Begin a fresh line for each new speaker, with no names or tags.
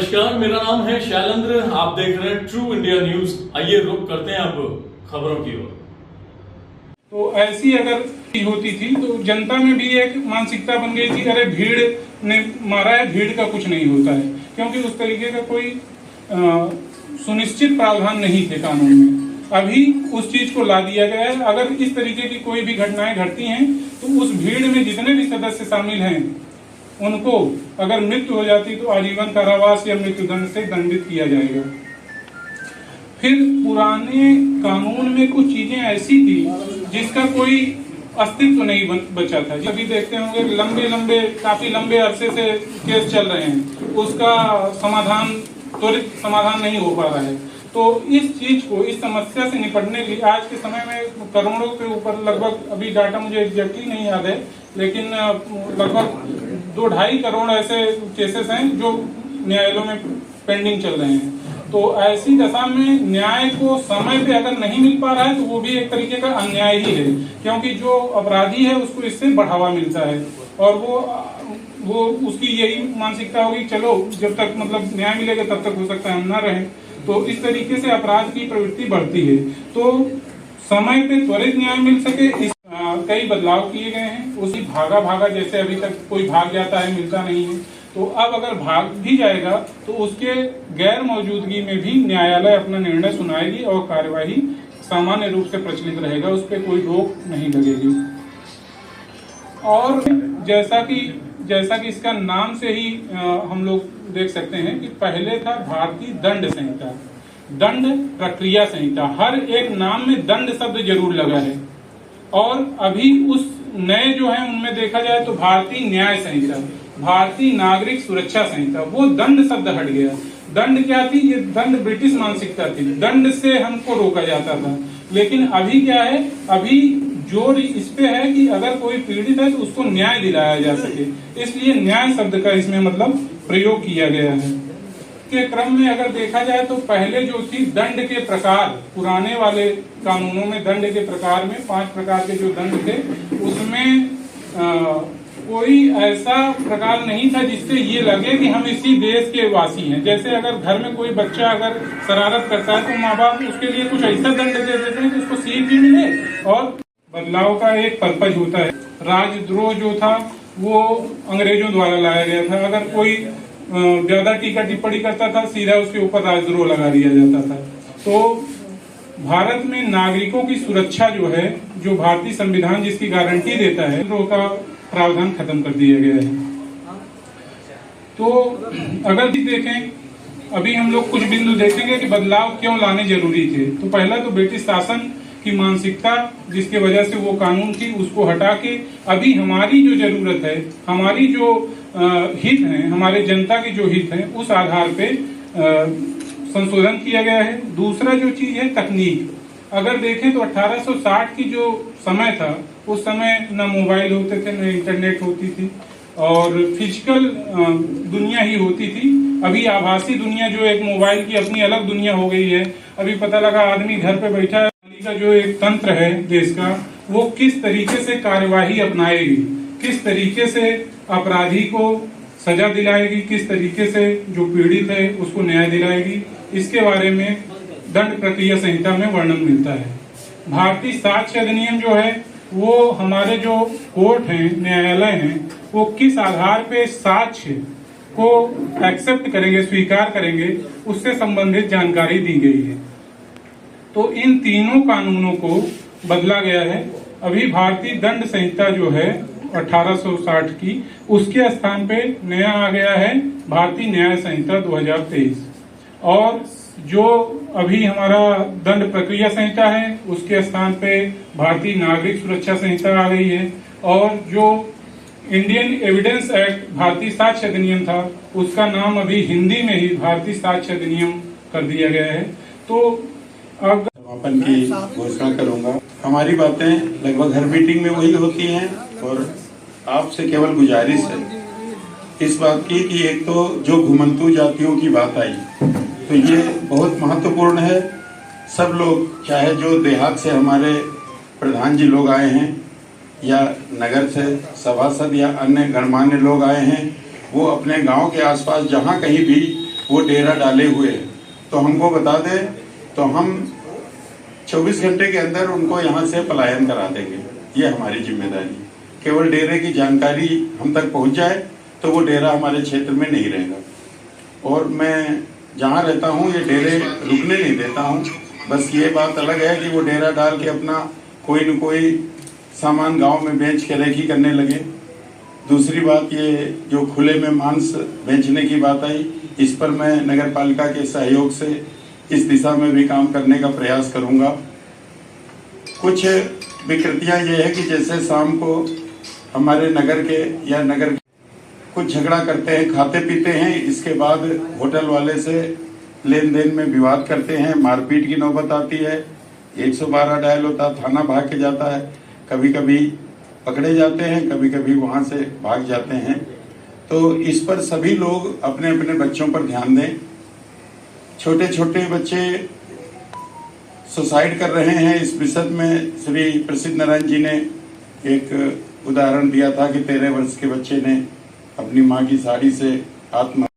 नमस्कार, मेरा नाम है शैलेंद्र। आप देख रहे हैं ट्रू इंडिया न्यूज। आइए रुक करते हैं अब खबरों की ओर।
तो ऐसी अगर होती थी तो जनता में भी एक मानसिकता बन गई थी, अरे भीड़ ने मारा है, भीड़ का कुछ नहीं होता है, क्योंकि उस तरीके का कोई सुनिश्चित प्रावधान नहीं थे कानून में। अभी उस चीज को ला दिया गया है। अगर इस तरीके की कोई भी घटनाएं घटती हैं तो उस भीड़ में जितने भी सदस्य शामिल हैं उनको अगर मृत्यु हो जाती तो आजीवन कारावास या मृत्युदंड से दंडित किया जाएगा। फिर पुराने कानून में कुछ चीजें ऐसी थी जिसका कोई अस्तित्व नहीं बचा था। अभी देखते होंगे काफी लंबे अरसे से केस चल रहे हैं, उसका त्वरित समाधान नहीं हो पा रहा है। तो इस चीज को, इस समस्या से निपटने के लिए आज के समय में करोड़ों के ऊपर, लगभग अभी डाटा मुझे एग्जैक्टली नहीं याद है, लेकिन लगभग 2-2.5 करोड़ ऐसे केसेस हैं जो न्यायालयों में पेंडिंग चल रहे हैं। तो ऐसी दशा में न्याय को समय पे अगर नहीं मिल पा रहा है तो वो भी एक तरीके का अन्याय ही है, क्योंकि जो अपराधी है उसको इससे बढ़ावा मिलता है और वो उसकी यही मानसिकता होगी, चलो जब तक मतलब न्याय मिलेगा तब तक हो सकता है हम ना रहें। तो इस तरीके से अपराध की प्रवृत्ति बढ़ती है। तो समय पे त्वरित न्याय मिल सके, इस कई बदलाव किए गए हैं। उसी भागा जैसे अभी तक कोई भाग जाता है, मिलता नहीं है, तो अब अगर भाग भी जाएगा तो उसके गैर मौजूदगी में भी न्यायालय अपना निर्णय सुनाएगी और कार्यवाही सामान्य रूप से प्रचलित रहेगा, उस पर कोई रोक नहीं लगेगी। और जैसा कि इसका नाम से ही हम लोग देख सकते हैं कि पहले था भारतीय दंड संहिता, दंड प्रक्रिया संहिता। हर एक नाम में दंड शब्द जरूर लगा है। और अभी उस नए जो है उनमें देखा जाए तो भारतीय न्याय संहिता, भारतीय नागरिक सुरक्षा संहिता, वो दंड शब्द हट गया। दंड क्या थी? ये दंड ब्रिटिश मानसिकता थी, दंड से हमको रोका जाता था। लेकिन अभी क्या है? अभी जोर इस पे है कि अगर कोई पीड़ित है तो उसको न्याय दिलाया जा सके, इसलिए न्याय शब्द का इसमें मतलब प्रयोग किया गया है। के क्रम में अगर देखा जाए तो पहले जो थी दंड के प्रकार, पुराने वाले कानूनों में दंड के प्रकार में 5 प्रकार के जो दंड थे उसमें कोई ऐसा प्रकार नहीं था जिससे ये लगे कि हम इसी देश के वासी हैं। जैसे अगर घर में कोई बच्चा अगर शरारत करता है तो माँ बाप उसके लिए कुछ ऐसा दंड दे देते हैं कि उसको सीख भी मिले। और बदलाव का एक पर्पज होता है। राजद्रोह जो था वो अंग्रेजों द्वारा लाया गया था। अगर कोई ज्यादा टीका टिप्पणी करता था सीधा उसके ऊपर राजद्रोह लगा दिया जाता था। तो भारत में नागरिकों की सुरक्षा जो है, जो भारतीय संविधान जिसकी गारंटी देता है, द्रोह का प्रावधान खत्म कर दिया गया है। तो अगर देखें, अभी हम लोग कुछ बिंदु देखेंगे कि बदलाव क्यों लाने जरूरी थे। तो पहला तो ब्रिटिश शासन की मानसिकता जिसके वजह से वो कानून थी उसको हटा के अभी हमारी जो जरूरत है, हमारी जो हित है, हमारे जनता की जो हित है, उस आधार पे संशोधन किया गया है। दूसरा जो चीज है तकनीक, अगर देखें तो 1860 की जो समय था उस समय न मोबाइल होते थे, न इंटरनेट होती थी और फिजिकल दुनिया ही होती थी। अभी आभासी दुनिया जो एक मोबाइल की अपनी अलग दुनिया हो गई है। अभी पता लगा आदमी घर पे बैठा है, का जो एक तंत्र है देश का, वो किस तरीके से कार्यवाही अपनाएगी, किस तरीके से अपराधी को सजा दिलाएगी, किस तरीके से जो पीड़ित है उसको न्याय दिलाएगी, इसके बारे में दंड प्रक्रिया संहिता में वर्णन मिलता है। भारतीय साक्ष्य अधिनियम जो है वो हमारे जो कोर्ट हैं, न्यायालय हैं, वो किस आधार पे साक्ष्य को एक्सेप्ट करेंगे, स्वीकार करेंगे, उससे संबंधित जानकारी दी गई है। तो इन तीनों कानूनों को बदला गया है। अभी भारतीय दंड संहिता जो है 1860 की, उसके स्थान पे नया आ गया है भारतीय न्याय संहिता 2023। और जो अभी हमारा दंड प्रक्रिया संहिता है उसके स्थान पे भारतीय नागरिक सुरक्षा संहिता आ गई है। और जो इंडियन एविडेंस एक्ट, भारतीय साक्ष्य अधिनियम था, उसका नाम अभी हिंदी में ही भारतीय साक्ष्य अधिनियम कर दिया गया है। तो अब
समापन की घोषणा करूंगा। हमारी बातें लगभग हर मीटिंग में वही होती हैं और आपसे केवल गुजारिश है इस बात की कि एक तो जो घुमंतू जातियों की बात आई तो ये बहुत महत्वपूर्ण है। सब लोग, चाहे जो देहात से हमारे प्रधान जी लोग आए हैं या नगर से सभासद या अन्य गणमान्य लोग आए हैं, वो अपने गांव के आसपास जहां कहीं भी वो डेरा डाले हुए हैं तो हमको बता दे, तो हम 24 घंटे के अंदर उनको यहाँ से पलायन करा देंगे। ये हमारी जिम्मेदारी। केवल डेरे की जानकारी हम तक पहुँच जाए तो वो डेरा हमारे क्षेत्र में नहीं रहेगा। और मैं जहाँ रहता हूँ ये डेरे रुकने नहीं देता हूँ। बस ये बात अलग है कि वो डेरा डाल के अपना कोई न कोई सामान गांव में बेच के रेखी करने लगे। दूसरी बात, ये जो खुले में मांस बेचने की बात आई, इस पर मैं नगर पालिका के सहयोग से इस दिशा में भी काम करने का प्रयास करूंगा। कुछ विकृतियां ये है कि जैसे शाम को हमारे नगर के या नगर कुछ झगड़ा करते हैं, खाते पीते हैं, इसके बाद होटल वाले से लेन देन में विवाद करते हैं, मारपीट की नौबत आती है, 112 डायल होता, थाना भाग के जाता है, कभी कभी पकड़े जाते हैं, कभी कभी वहां से भाग जाते हैं। तो इस पर सभी लोग अपने अपने बच्चों पर ध्यान दें। छोटे छोटे बच्चे सुसाइड कर रहे हैं। इस विषय में श्री प्रसिद्ध नारायण जी ने एक उदाहरण दिया था कि 13 वर्ष के बच्चे ने अपनी माँ की साड़ी से आत्म